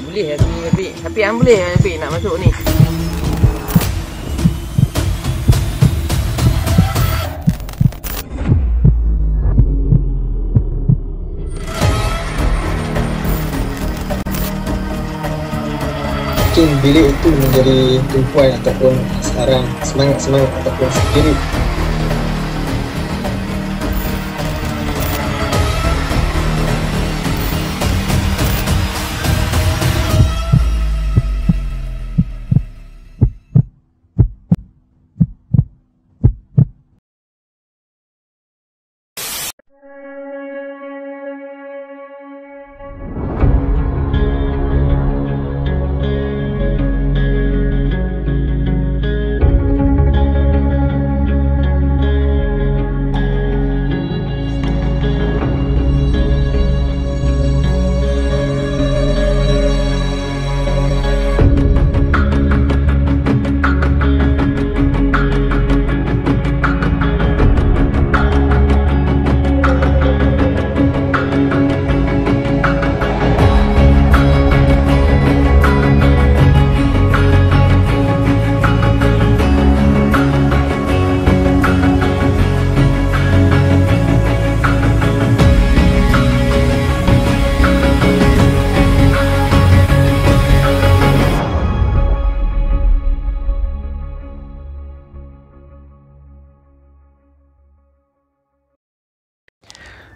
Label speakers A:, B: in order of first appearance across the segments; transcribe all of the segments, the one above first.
A: boleh lah sini Hafiq. Hafiq boleh lah Hafiq nak masuk ni.
B: Mungkin bilik itu menjadi tumpuan ataupun sekarang semangat-semangat ataupun spirit.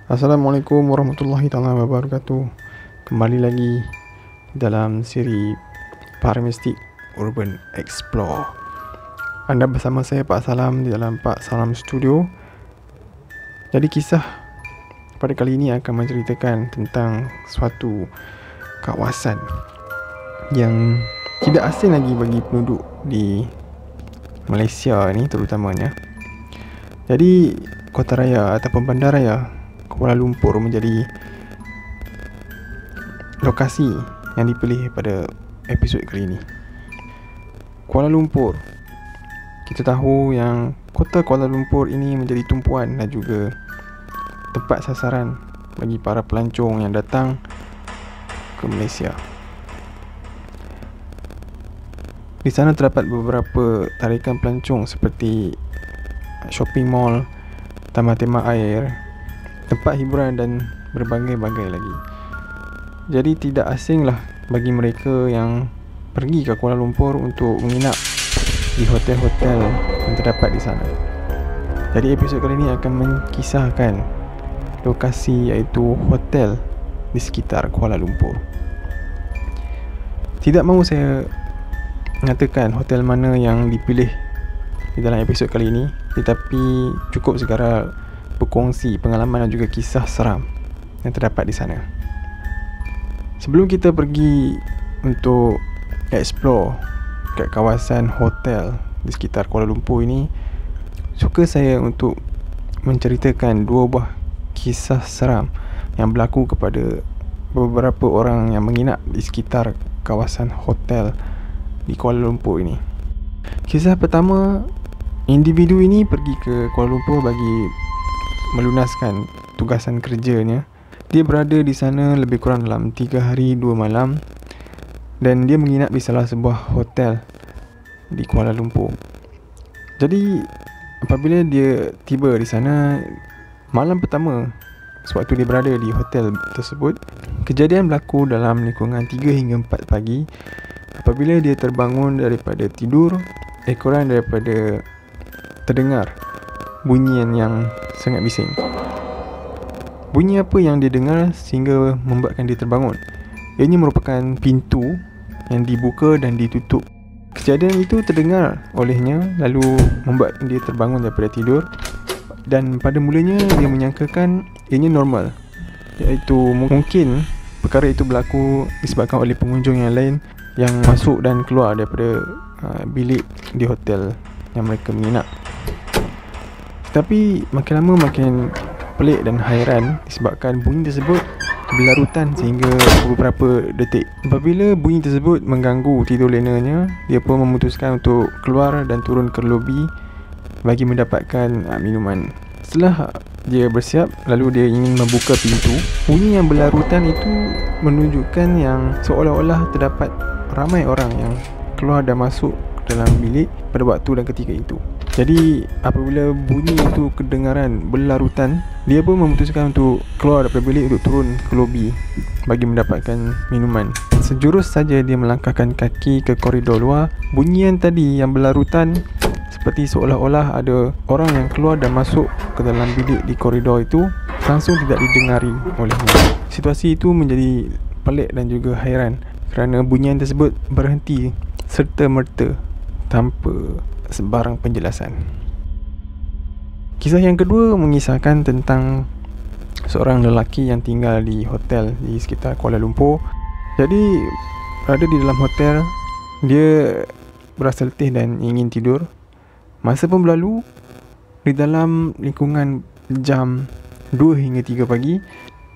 C: Assalamualaikum warahmatullahi wabarakatuh. Kembali lagi dalam siri Paramistik Urban Explore. Anda bersama saya Pak Salam di dalam Pak Salam Studio. Jadi kisah pada kali ini akan menceritakan tentang suatu kawasan yang tidak asing lagi bagi penduduk di Malaysia ni terutamanya. Jadi kota raya ataupun bandaraya Kuala Lumpur menjadi lokasi yang dipilih pada episod kali ini. Kuala Lumpur, kita tahu yang kota Kuala Lumpur ini menjadi tumpuan dan juga tempat sasaran bagi para pelancong yang datang ke Malaysia. Di sana terdapat beberapa tarikan pelancong seperti shopping mall, taman tema air, tempat hiburan dan berbagai-bagai lagi. Jadi tidak asinglah bagi mereka yang pergi ke Kuala Lumpur untuk menginap di hotel-hotel yang terdapat di sana. Jadi episod kali ini akan mengisahkan lokasi iaitu hotel di sekitar Kuala Lumpur. Tidak mahu saya mengatakan hotel mana yang dipilih di dalam episod kali ini, tetapi cukup sekadar berkongsi pengalaman dan juga kisah seram yang terdapat di sana. Sebelum kita pergi untuk explore kat kawasan hotel di sekitar Kuala Lumpur ini, suka saya untuk menceritakan dua buah kisah seram yang berlaku kepada beberapa orang yang menginap di sekitar kawasan hotel di Kuala Lumpur ini. Kisah pertama, individu ini pergi ke Kuala Lumpur bagi melunaskan tugasan kerjanya. Dia berada di sana lebih kurang dalam 3 hari 2 malam dan dia menginap di salah sebuah hotel di Kuala Lumpur. Jadi apabila dia tiba di sana malam pertama sewaktu dia berada di hotel tersebut, kejadian berlaku dalam lingkungan 3 hingga 4 pagi. Apabila dia terbangun daripada tidur, ekoran daripada terdengar bunyian yang sangat bising. Bunyi apa yang dia dengar sehingga membuatkan dia terbangun? Ianya merupakan pintu yang dibuka dan ditutup. Kejadian itu terdengar olehnya lalu membuat dia terbangun daripada tidur, dan pada mulanya dia menyangkakan ianya normal, iaitu mungkin perkara itu berlaku disebabkan oleh pengunjung yang lain yang masuk dan keluar daripada bilik di hotel yang mereka menginap. Tapi makin lama makin pelik dan hairan disebabkan bunyi tersebut berlarutan sehingga beberapa detik. Apabila bunyi tersebut mengganggu tidur lenanya, dia pun memutuskan untuk keluar dan turun ke lobi bagi mendapatkan minuman. Setelah Dia bersiap, lalu dia ingin membuka pintu. Bunyi yang berlarutan itu menunjukkan yang seolah-olah terdapat ramai orang yang keluar dan masuk dalam bilik pada waktu dan ketika itu. Jadi apabila bunyi itu kedengaran berlarutan, dia pun memutuskan untuk keluar daripada bilik untuk turun ke lobi bagi mendapatkan minuman. Sejurus saja dia melangkahkan kaki ke koridor luar, bunyian tadi yang berlarutan seperti seolah-olah ada orang yang keluar dan masuk ke dalam bilik di koridor itu langsung tidak didengari olehnya. Situasi itu menjadi pelik dan juga hairan kerana bunyian tersebut berhenti serta-merta tanpa sebarang penjelasan. Kisah yang kedua mengisahkan tentang seorang lelaki yang tinggal di hotel di sekitar Kuala Lumpur. Jadi berada di dalam hotel, dia berasa letih dan ingin tidur. Masa pun berlalu. Di dalam lingkungan jam 2 hingga 3 pagi,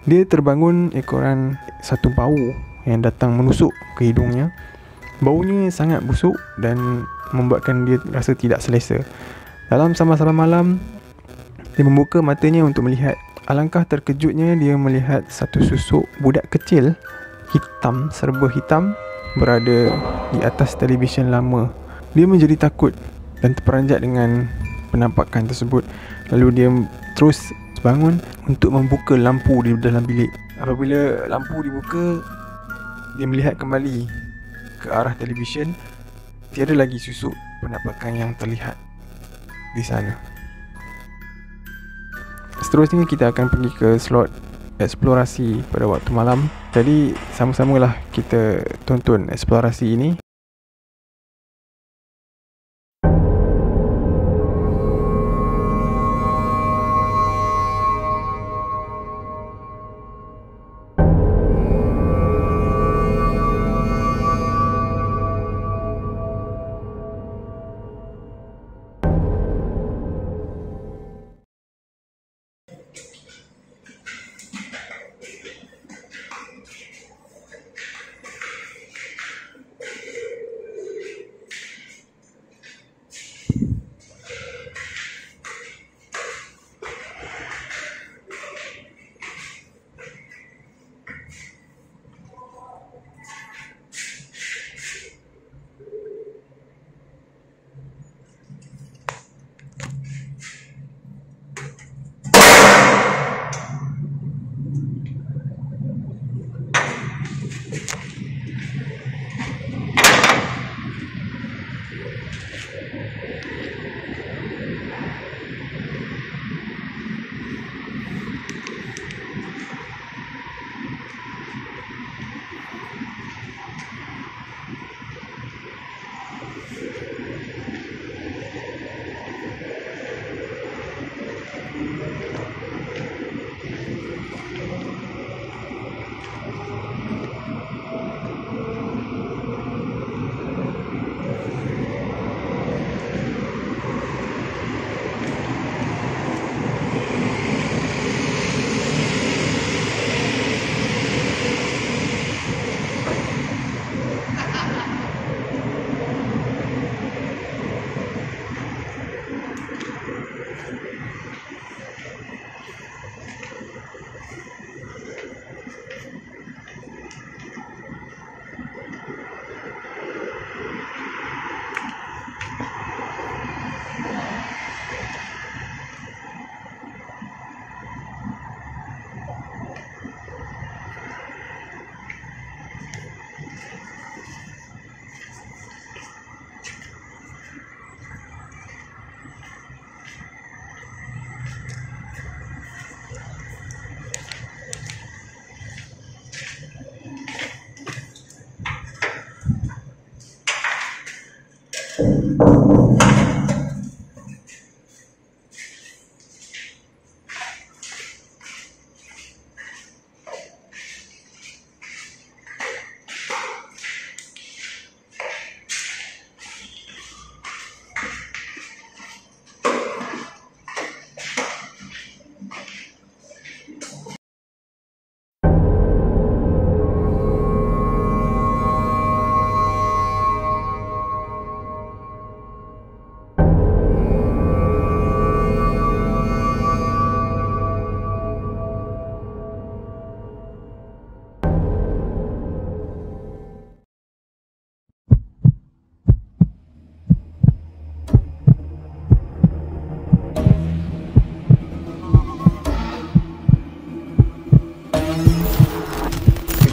C: dia terbangun ekoran satu bau yang datang menusuk ke hidungnya. Baunya sangat busuk dan membuatkan dia rasa tidak selesa. Dalam sama-sama malam, dia membuka matanya untuk melihat. Alangkah terkejutnya dia melihat satu susuk budak kecil hitam, serba hitam, berada di atas televisyen lama. Dia menjadi takut dan terperanjat dengan penampakan tersebut. Lalu dia terus bangun untuk membuka lampu di dalam bilik. Apabila lampu dibuka, dia melihat kembali ke arah televisyen. Tiada lagi susuk penampakan yang terlihat di sana. Seterusnya kita akan pergi ke slot eksplorasi pada waktu malam. Jadi sama-samalah kita tonton eksplorasi ini.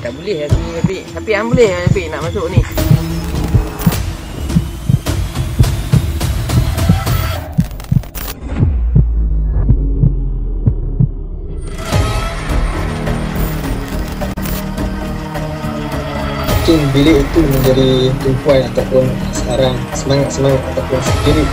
A: Tak boleh lagi tapi yang boleh tapi nak masuk ni.
B: Mungkin bilik itu menjadi tumpuan ataupun sekarang semangat ataupun spirit